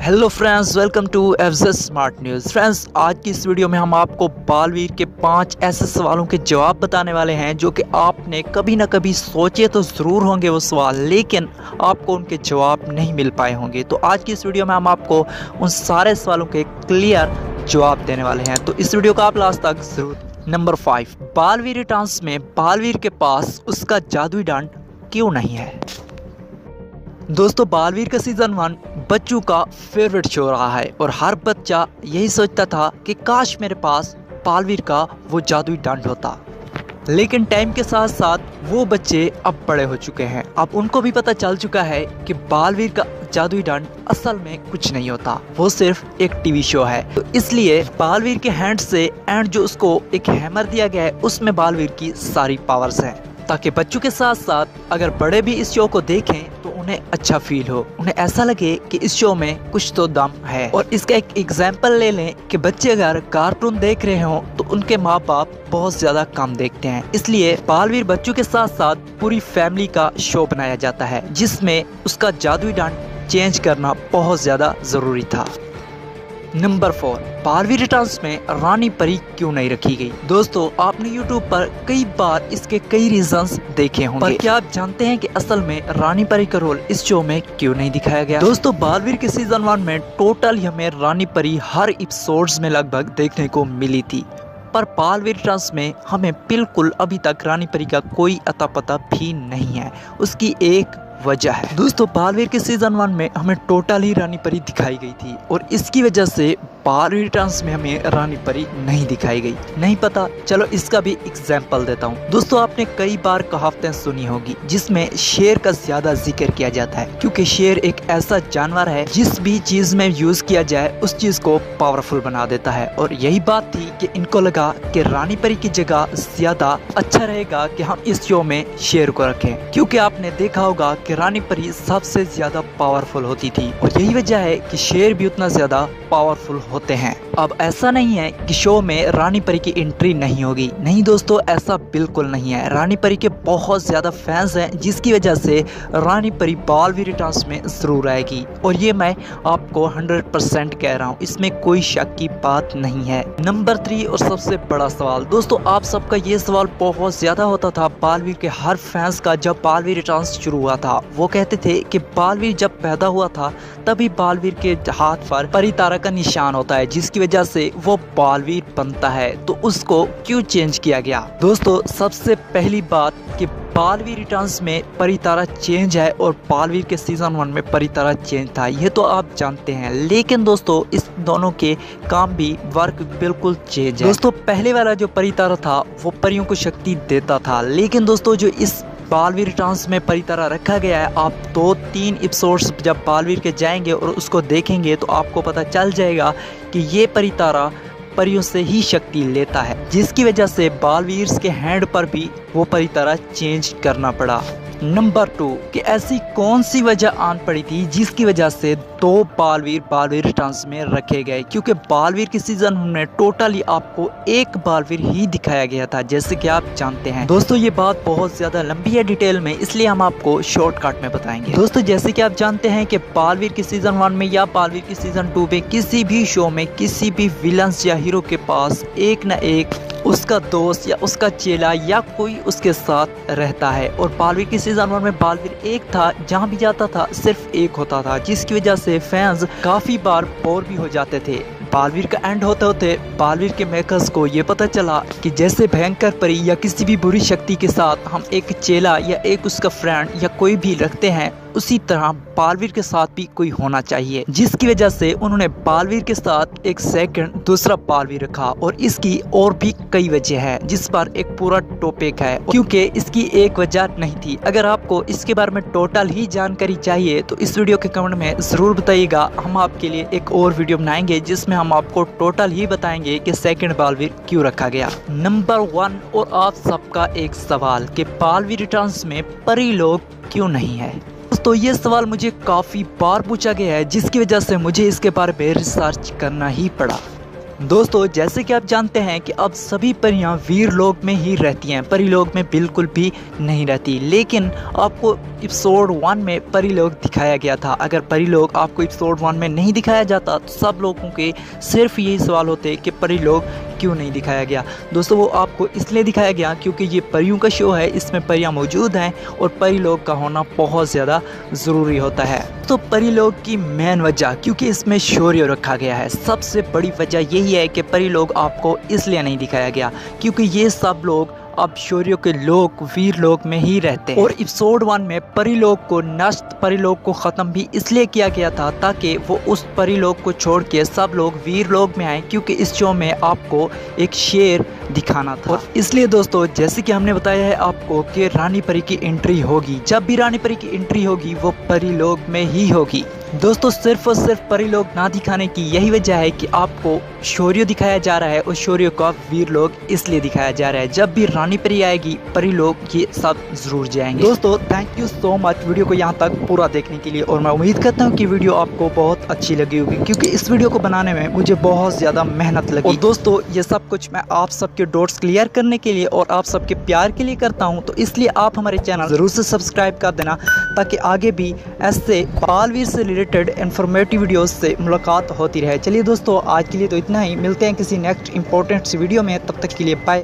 Hello friends, welcome to FZ smart news. Friends, आज की इस वीडियो में हम आपको बालवीर के 5 ऐसे सवालों के जवाब बताने वाले हैं जो कि आपने कभी ना कभी सोचे तो ज़रूर होंगे वो सवाल, लेकिन आपको उनके जवाब नहीं मिल पाए होंगे। तो आज की इस वीडियो में हम आपको उन सारे सवालों के क्लियर जवाब देने वाले हैं, तो इस वीडियो को आप लास्ट तक जरूर। नंबर 5, बालवीर रिटर्न्स में बालवीर के पास उसका जादुई डांड क्यों नहीं है? दोस्तों, बालवीर का सीजन 1 बच्चों का फेवरेट शो रहा है और हर बच्चा यही सोचता था कि काश मेरे पास बालवीर का वो जादुई डांड होता। लेकिन टाइम के साथ साथ वो बच्चे अब बड़े हो चुके हैं। अब उनको भी पता चल चुका है कि बालवीर का जादुई डांड असल में कुछ नहीं होता, वो सिर्फ एक टीवी शो है। तो इसलिए बालवीर के हैंड से एंड जो उसको एक हैमर दिया गया है उसमें बालवीर की सारी पावर्स हैं, ताकि बच्चों के साथ साथ अगर बड़े भी इस शो को देखें तो उन्हें अच्छा फील हो, उन्हें ऐसा लगे कि इस शो में कुछ तो दम है। और इसका एक एग्जाम्पल ले लें कि बच्चे अगर कार्टून देख रहे हो तो उनके माँ बाप बहुत ज्यादा कम देखते हैं, इसलिए बालवीर बच्चों के साथ साथ पूरी फैमिली का शो बनाया जाता है जिसमें उसका जादुई डांड चेंज करना बहुत ज्यादा जरूरी था। नंबर 4, बालवीर रिटर्न्स में रानी परी क्यों नहीं रखी गई? दोस्तों, आपने YouTube पर कई बार इसके कई रीजंस देखे होंगे, पर क्या आप जानते हैं कि असल में रानी परी का रोल इस शो में क्यों नहीं दिखाया गया? दोस्तों, बालवीर के सीजन 1 में टोटल हमें रानी परी हर एपिसोड्स में लगभग देखने को मिली थी, पर बालवीर रिटर्न्स में हमें बिल्कुल अभी तक रानी परी का कोई अता पता भी नहीं है। उसकी एक वजह है। दोस्तों, बालवीर के सीजन 1 में हमें टोटल ही रानी परी दिखाई गई थी और इसकी वजह से बालवीर रिटर्न्स में हमें रानी परी नहीं दिखाई गई। नहीं पता, चलो इसका भी एग्जाम्पल देता हूँ। दोस्तों, आपने कई बार कहावतें सुनी होगी जिसमें शेर का ज्यादा जिक्र किया जाता है, क्योंकि शेर एक ऐसा जानवर है जिस भी चीज में यूज किया जाए उस चीज को पावरफुल बना देता है। और यही बात थी कि इनको लगा कि रानी परी की जगह ज्यादा अच्छा रहेगा कि हम इस शो में शेर को रखें, क्योंकि आपने देखा होगा कि रानी परी सबसे ज्यादा पावरफुल होती थी और यही वजह है कि शेर भी उतना ज्यादा पावरफुल होते हैं। अब ऐसा नहीं है कि शो में रानी परी की एंट्री नहीं होगी, नहीं दोस्तों, ऐसा बिल्कुल नहीं है। रानी परी के बहुत ज्यादा फैंस हैं जिसकी वजह से रानी परी बालवीर रिटर्न्स में जरूर आएगी और ये मैं आपको 100% कह रहा हूँ, इसमें कोई शक की बात नहीं है। नंबर 3 और सबसे बड़ा सवाल, दोस्तों आप सबका ये सवाल बहुत ज्यादा होता था बालवीर के हर फैंस का जब बालवीर रिटर्न्स शुरू हुआ था। वो कहते थे कि बालवीर जब पैदा हुआ था तभी बालवीर के हाथ पर परी तारा का निशान होता है जिसकी वजह से वो बालवीर बनता है, तो उसको क्यों चेंज किया गया? दोस्तों, सबसे पहली बात कि बालवीर रिटर्न्स में परी तारा चेंज है और बालवीर के सीजन 1 में परी तारा चेंज था, ये तो आप जानते हैं। लेकिन दोस्तों, इस दोनों के काम भी वर्क बिल्कुल चेंज है। दोस्तों, पहले वाला जो परी तारा था वो परियों को शक्ति देता था, लेकिन दोस्तों जो इस बालवीर रिटर्न्स में परी तारा रखा गया है, आप 2-3 एपिसोड्स जब बालवीर के जाएंगे और उसको देखेंगे तो आपको पता चल जाएगा कि ये परी तारा परियों से ही शक्ति लेता है, जिसकी वजह से बालवीर के हैंड पर भी वो परी तारा चेंज करना पड़ा। नंबर 2, कि ऐसी कौन सी वजह आन पड़ी थी जिसकी वजह से 2 बालवीर रिटर्न्स में रखे गए? क्योंकि बालवीर के सीजन में टोटली आपको एक बालवीर ही दिखाया गया था, जैसे कि आप जानते हैं। दोस्तों, ये बात बहुत ज्यादा लंबी है डिटेल में, इसलिए हम आपको शॉर्टकट में बताएंगे। दोस्तों, जैसे कि आप जानते हैं कि बालवीर के सीजन 1 में या बालवीर के सीजन 2 में किसी भी शो में किसी भी विलन्स या हीरो के पास एक न एक उसका दोस्त या उसका चेला या कोई उसके साथ रहता है, और बालवीर के सीजन 1 में बालवीर एक था, जहां भी जाता था सिर्फ एक होता था, जिसकी वजह से फैंस काफी बार बोर भी हो जाते थे। बालवीर का एंड होते होते बालवीर के मेकर्स को ये पता चला कि जैसे भयंकर परी या किसी भी बुरी शक्ति के साथ हम एक चेला या एक उसका फ्रेंड या कोई भी रखते हैं, उसी तरह बालवीर के साथ भी कोई होना चाहिए, जिसकी वजह से उन्होंने बालवीर के साथ एक सेकंड दूसरा बालवीर रखा। और इसकी और भी कई वजह है जिस पर एक पूरा टॉपिक है, क्योंकि इसकी एक वजह नहीं थी। अगर आपको इसके बारे में टोटल ही जानकारी चाहिए तो इस वीडियो के कमेंट में जरूर बताइएगा, हम आपके लिए एक और वीडियो बनाएंगे जिसमें हम आपको टोटल ही बताएंगे कि सेकंड बालवीर क्यों रखा गया। नंबर 1 और आप सबका एक सवाल कि बालवीर रिटर्न्स में परी लोग क्यों नहीं है? तो ये सवाल मुझे काफ़ी बार पूछा गया है, जिसकी वजह से मुझे इसके बारे में रिसर्च करना ही पड़ा। दोस्तों जैसे कि आप जानते हैं कि अब सभी परियां वीर लोक में ही रहती हैं, परीलोक में बिल्कुल भी नहीं रहती। लेकिन आपको एपिसोड 1 में परीलोक दिखाया गया था। अगर परीलोक आपको एपिसोड 1 में नहीं दिखाया जाता तो सब लोगों के सिर्फ यही सवाल होते कि परीलोक क्यों नहीं दिखाया गया। दोस्तों वो आपको इसलिए दिखाया गया क्योंकि ये परियों का शो है, इसमें परियां मौजूद हैं और परीलोक का होना बहुत ज़्यादा ज़रूरी होता है। तो परीलोक की मेन वजह क्योंकि इसमें शौर्य रखा गया है, सबसे बड़ी वजह यही है कि परीलोक आपको इसलिए नहीं दिखाया गया क्योंकि ये सब लोग अब शौर्यों के लोक वीर लोक में ही रहते हैं। और एपिसोड 1 में परीलोक को नष्ट परीलोक को ख़त्म भी इसलिए किया गया था ताकि वो उस परीलोक को छोड़ के सब लोग वीर लोक में आए, क्योंकि इस शो में आपको एक शेर दिखाना था। और इसलिए दोस्तों जैसे कि हमने बताया है आपको कि रानी परी की एंट्री होगी, जब भी रानी परी की एंट्री होगी वो परीलोक में ही होगी। दोस्तों सिर्फ और सिर्फ परीलोक ना दिखाने की यही वजह है कि आपको शौर्य दिखाया जा रहा है और शौर्य का वीर लोक इसलिए दिखाया जा रहा है। जब भी रानी परी आएगी परीलोक ये सब जरूर जाएंगे। दोस्तों thank you so much video को यहाँ तक पूरा देखने के लिए, और मैं उम्मीद करता हूँ कि वीडियो आपको बहुत अच्छी लगी होगी क्योंकि इस वीडियो को बनाने में मुझे बहुत ज़्यादा मेहनत लगी। और दोस्तों ये सब कुछ मैं आप सबके डाउट्स क्लियर करने के लिए और आप सबके प्यार के लिए करता हूँ, तो इसलिए आप हमारे चैनल ज़रूर से सब्सक्राइब कर देना ताकि आगे भी ऐसे बालवीर से रिलेटेड इंफॉर्मेटिव वीडियोस से मुलाकात होती रहे। चलिए दोस्तों आज के लिए तो इतना ही, मिलते हैं किसी नेक्स्ट इंपॉर्टेंट वीडियो में, तब तक के लिए बाय।